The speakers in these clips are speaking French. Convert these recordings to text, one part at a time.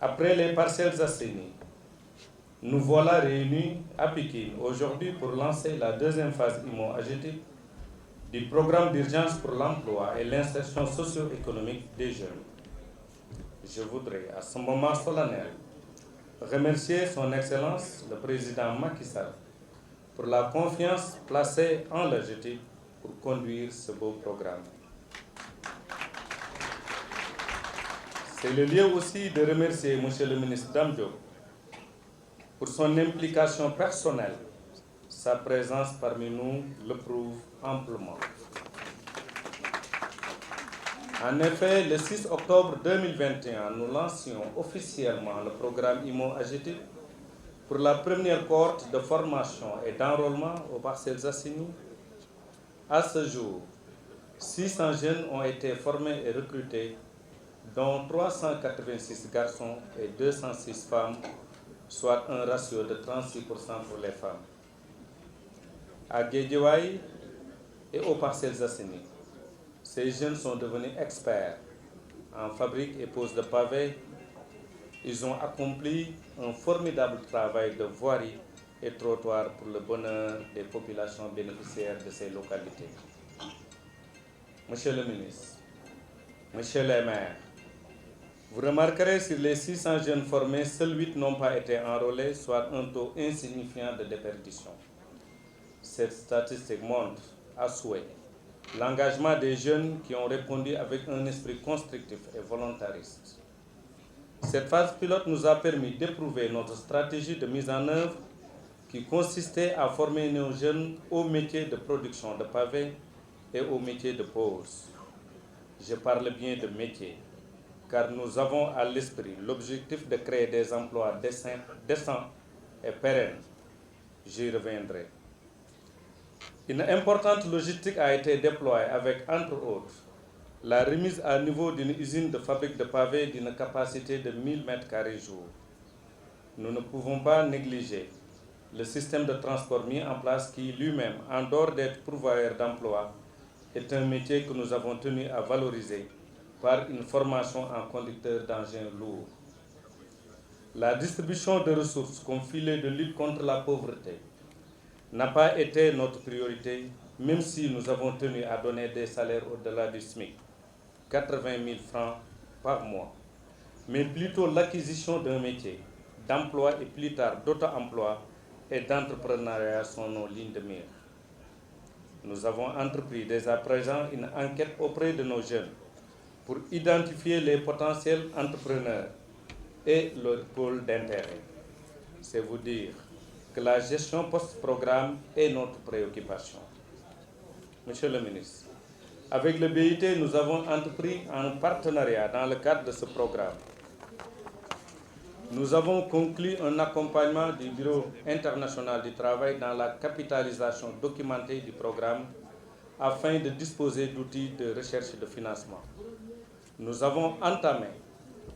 Après les Parcelles Assainies, nous voilà réunis à Pékin aujourd'hui pour lancer la deuxième phase IMO-AGETIP du programme d'urgence pour l'emploi et l'insertion socio-économique des jeunes. Je voudrais à ce moment solennel remercier son Excellence le Président Macky Sall pour la confiance placée en l'AGETIP pour conduire ce beau programme. C'est le lieu aussi de remercier M. le ministre Dame Diop pour son implication personnelle. Sa présence parmi nous le prouve amplement. En effet, le 6 octobre 2021, nous lancions officiellement le programme IMO-AGETIP pour la première cohorte de formation et d'enrôlement aux Parcelles Assainies. À ce jour, 600 jeunes ont été formés et recrutés, dont 386 garçons et 206 femmes, soit un ratio de 36% pour les femmes. À Guédiawaye et aux Parcelles Assainies, ces jeunes sont devenus experts en fabrique et pose de pavés. Ils ont accompli un formidable travail de voirie et trottoir pour le bonheur des populations bénéficiaires de ces localités. Monsieur le ministre, monsieur le maire, vous remarquerez sur les 600 jeunes formés, seuls 8 n'ont pas été enrôlés, soit un taux insignifiant de déperdition. Cette statistique montre à souhait l'engagement des jeunes qui ont répondu avec un esprit constructif et volontariste. Cette phase pilote nous a permis d'éprouver notre stratégie de mise en œuvre qui consistait à former nos jeunes au métier de production de pavés et au métier de pose. Je parle bien de métier, car nous avons à l'esprit l'objectif de créer des emplois décents et pérennes. J'y reviendrai. Une importante logistique a été déployée avec, entre autres, la remise à niveau d'une usine de fabrique de pavés d'une capacité de 1000 m² jour. Nous ne pouvons pas négliger le système de transport mis en place qui lui-même, en dehors d'être pourvoyeur d'emploi, est un métier que nous avons tenu à valoriser par une formation en conducteur d'engins lourds. La distribution de ressources comme filet de lutte contre la pauvreté n'a pas été notre priorité, même si nous avons tenu à donner des salaires au-delà du SMIC, 80 000 francs par mois, mais plutôt l'acquisition d'un métier, d'emploi et plus tard d'auto-emploi et d'entrepreneuriat sont nos lignes de mire. Nous avons entrepris dès à présent une enquête auprès de nos jeunes pour identifier les potentiels entrepreneurs et leur pôle d'intérêt. C'est vous dire que la gestion post-programme est notre préoccupation. Monsieur le ministre, avec le BIT, nous avons entrepris un partenariat dans le cadre de ce programme. Nous avons conclu un accompagnement du Bureau international du travail dans la capitalisation documentée du programme afin de disposer d'outils de recherche et de financement. Nous avons entamé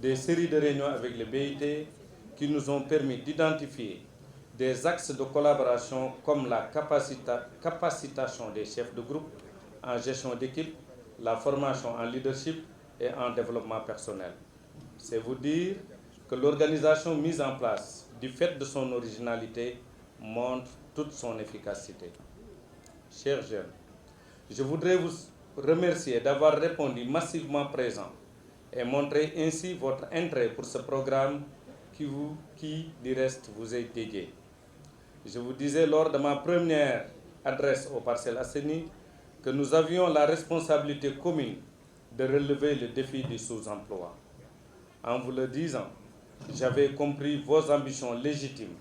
des séries de réunions avec le BIT qui nous ont permis d'identifier des axes de collaboration comme la capacitation des chefs de groupe en gestion d'équipe, la formation en leadership et en développement personnel. C'est vous dire que l'organisation mise en place, du fait de son originalité, montre toute son efficacité. Chers jeunes, je voudrais vous remercier d'avoir répondu massivement présent et montrer ainsi votre intérêt pour ce programme qui du reste, vous est dédié. Je vous disais lors de ma première adresse aux Parcelles Assainies que nous avions la responsabilité commune de relever le défi du sous-emploi. En vous le disant, j'avais compris vos ambitions légitimes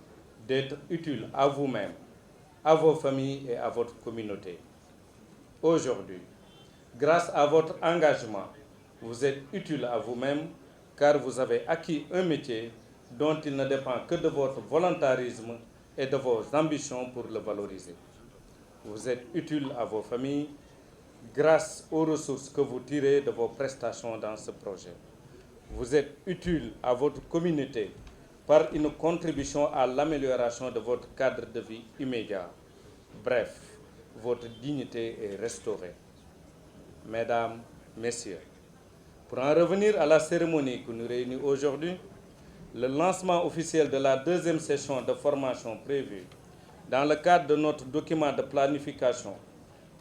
d'être utiles à vous-même, à vos familles et à votre communauté. Aujourd'hui, grâce à votre engagement, vous êtes utile à vous-même car vous avez acquis un métier dont il ne dépend que de votre volontarisme et de vos ambitions pour le valoriser. Vous êtes utile à vos familles grâce aux ressources que vous tirez de vos prestations dans ce projet. Vous êtes utile à votre communauté par une contribution à l'amélioration de votre cadre de vie immédiat. Bref, votre dignité est restaurée. Mesdames, Messieurs, pour en revenir à la cérémonie qui nous réunit aujourd'hui, le lancement officiel de la deuxième session de formation prévue dans le cadre de notre document de planification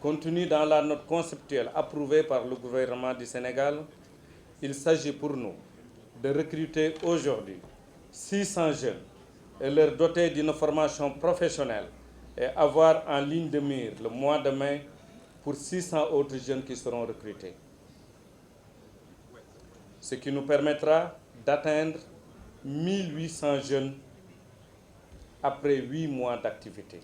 contenu dans la note conceptuelle approuvée par le gouvernement du Sénégal, il s'agit pour nous de recruter aujourd'hui 600 jeunes et leur doter d'une formation professionnelle et avoir en ligne de mire le mois de mai pour 600 autres jeunes qui seront recrutés. Ce qui nous permettra d'atteindre 1800 jeunes après 8 mois d'activité.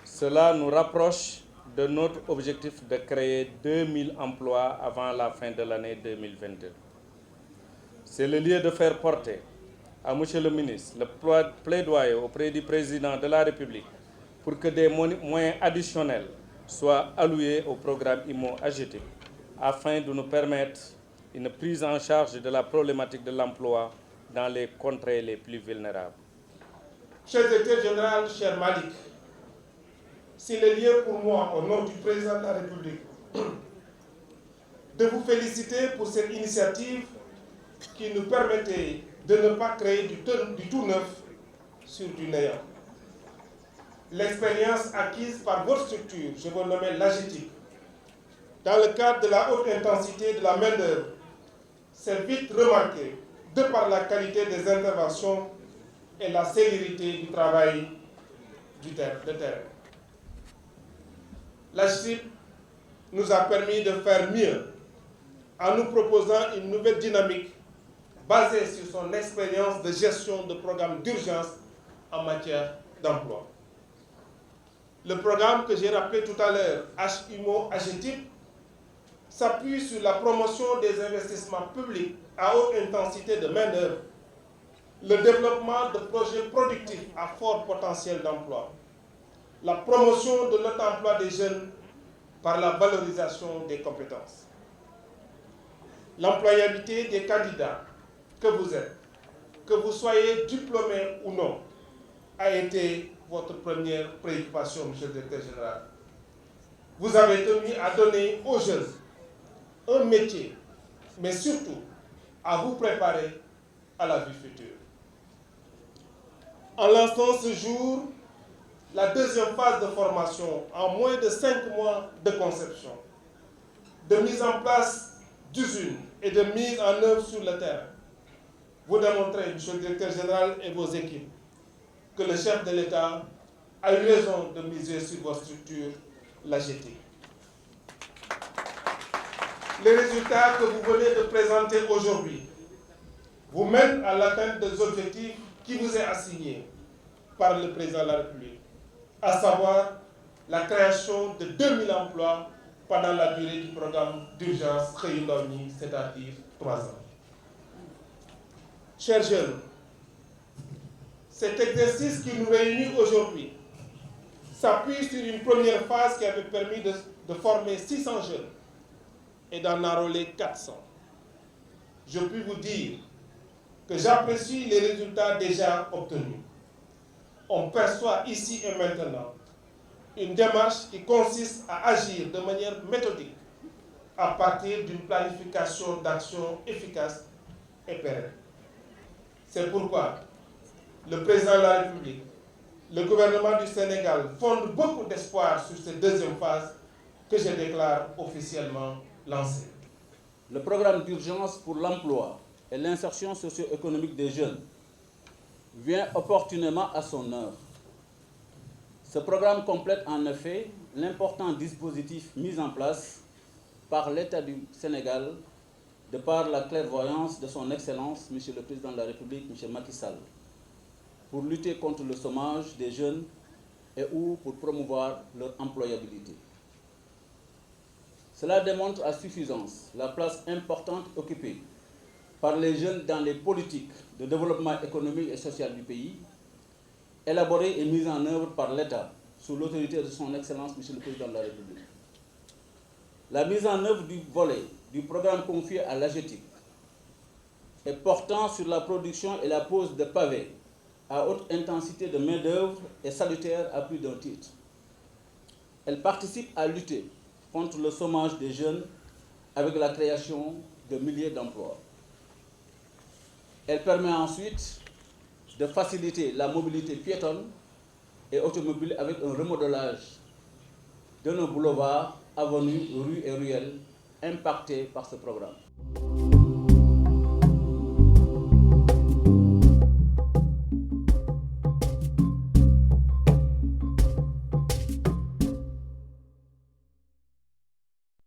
Cela nous rapproche de notre objectif de créer 2000 emplois avant la fin de l'année 2022. C'est le lieu de faire porter à M. le ministre le plaidoyer auprès du président de la République pour que des moyens additionnels soient alloués au programme IMO-AGETIP afin de nous permettre une prise en charge de la problématique de l'emploi dans les contrées les plus vulnérables. Cher directeur général, cher Malik, c'est le lieu pour moi, au nom du président de la République, de vous féliciter pour cette initiative qui nous permettait de ne pas créer du tout neuf sur du néant. L'expérience acquise par votre structure, je vous nomme l'AGETIP, dans le cadre de la haute intensité de la main-d'œuvre, s'est vite remarquée de par la qualité des interventions et la célérité du travail de terrain. L'AGETIP nous a permis de faire mieux en nous proposant une nouvelle dynamique basée sur son expérience de gestion de programmes d'urgence en matière d'emploi. Le programme que j'ai rappelé tout à l'heure, HIMO-AGETIP, s'appuie sur la promotion des investissements publics à haute intensité de main-d'œuvre, le développement de projets productifs à fort potentiel d'emploi, la promotion de l'auto-emploi des jeunes par la valorisation des compétences. L'employabilité des candidats que vous êtes, que vous soyez diplômé ou non, a été votre première préoccupation, monsieur le directeur général. Vous avez tenu à donner aux jeunes un métier, mais surtout à vous préparer à la vie future. En lançant ce jour la deuxième phase de formation en moins de 5 mois de conception, de mise en place d'usines et de mise en œuvre sur le terrain, vous démontrez, monsieur le directeur général et vos équipes, que le chef de l'État a eu raison de miser sur votre structure, l'AGETIP. Les résultats que vous venez de présenter aujourd'hui vous mènent à l'atteinte des objectifs qui vous est assigné par le président de la République, à savoir la création de 2000 emplois pendant la durée du programme d'urgence Réunion, c'est-à-dire 3 ans. Chers jeunes, cet exercice qui nous réunit aujourd'hui s'appuie sur une première phase qui avait permis de former 600 jeunes et d'en enrôler 400. Je puis vous dire que j'apprécie les résultats déjà obtenus. On perçoit ici et maintenant une démarche qui consiste à agir de manière méthodique à partir d'une planification d'action efficace et pérenne. C'est pourquoi le président de la République, le gouvernement du Sénégal fondent beaucoup d'espoir sur cette deuxième phase que je déclare officiellement lancée. Le programme d'urgence pour l'emploi et l'insertion socio-économique des jeunes vient opportunément à son heure. Ce programme complète en effet l'important dispositif mis en place par l'État du Sénégal de par la clairvoyance de son Excellence, M. le Président de la République, M. Macky Sall, pour lutter contre le chômage des jeunes et ou pour promouvoir leur employabilité. Cela démontre à suffisance la place importante occupée par les jeunes dans les politiques de développement économique et social du pays, élaborées et mises en œuvre par l'État sous l'autorité de son Excellence, M. le Président de la République. La mise en œuvre du volet du programme confié à l'AGETIP et portant sur la production et la pose de pavés à haute intensité de main-d'œuvre est salutaire à plus d'un titre. Elle participe à lutter contre le chômage des jeunes avec la création de milliers d'emplois. Elle permet ensuite de faciliter la mobilité piétonne et automobile avec un remodelage de nos boulevards, avenues, rues et ruelles impactés par ce programme.